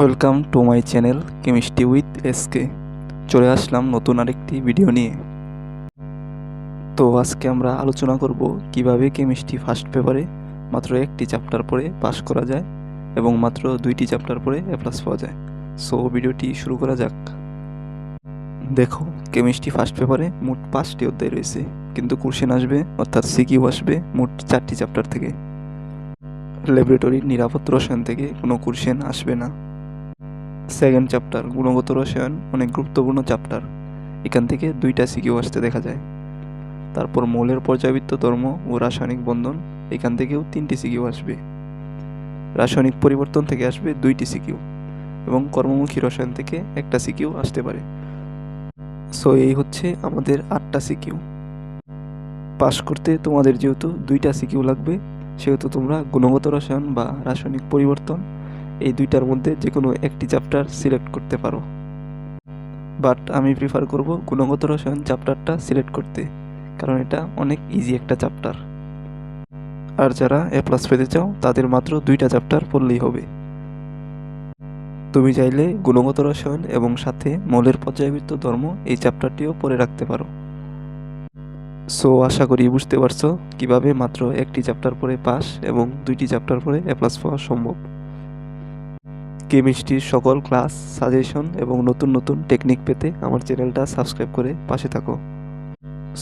Welcome to my channel chemistry with SK. চলে আসলাম নতুন আরেকটি ভিডিও নিয়ে। তো আজকে আমরা আলোচনা করব কিভাবে কেমিস্ট্রি ফার্স্ট পেপারে মাত্র একটি চ্যাপ্টার পড়ে পাস করা যায় এবং মাত্র 2টি চ্যাপ্টার পড়ে এ প্লাস পাওয়া যায়। সো ভিডিওটি শুরু করা যাক। দেখো, কেমিস্ট্রি ফার্স্ট পেপারে মোট 5টি অধ্যায় রয়েছে, কিন্তু কোশ্চেন আসবে অর্থাৎ সিকিউ আসবে মোট 4টি চ্যাপ্টার থেকে। ল্যাবরেটরির নিরাপদ রসায়ন থেকে কোনো কোশ্চেন আসবে না। সেকেন্ড চ্যাপ্টার গুণগত রসায়ন অনেক গুরুত্বপূর্ণ চ্যাপ্টার, এখান থেকে 2টা সিকিউ আসতে দেখা যায়। তারপর মৌলের পর্যায়বৃত্ত ধর্ম ও রাসায়নিক বন্ধন, এখান থেকেও 3টি সিকিউ আসবে। রাসায়নিক পরিবর্তন থেকে আসবে 2টি সিকিউ এবং কর্মমুখী রসায়ন থেকে একটা সিকিউ আসতে পারে। সো এই হচ্ছে আমাদের 8টা সিকিউ। পাস করতে তোমাদের যেহেতু 2টা সিকিউ লাগবে, সেহেতু তোমরা গুণগত রসায়ন বা রাসায়নিক পরিবর্তন এই 2টার মধ্যে যে কোনো একটি চ্যাপ্টার সিলেক্ট করতে পারো। বাট আমি প্রিফার করব গুণগত রসায়ন চ্যাপ্টারটা সিলেক্ট করতে, কারণ এটা অনেক ইজি একটা চ্যাপ্টার। আর যারা এ প্লাস পেতে চাও তাদের মাত্র 2টা চ্যাপ্টার পড়লেই হবে। তুমি চাইলে গুণগত রসায়ন এবং সাথে মৌলের পর্যায়বৃত্ত ধর্ম এই চ্যাপ্টারটিও পড়ে রাখতে পারো। সো আশা করি বুঝতে পারছো কিভাবে মাত্র একটি চ্যাপ্টার পড়ে পাস এবং 2টি চ্যাপ্টার পড়ে এ প্লাস পাওয়া সম্ভব। কেমিস্ট্রির সকল ক্লাস, সাজেশন এবং নতুন নতুন টেকনিক পেতে আমার চ্যানেলটা সাবস্ক্রাইব করে পাশে থাকো।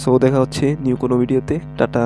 সো দেখা হচ্ছে নিউ কোনো ভিডিওতে। টাটা।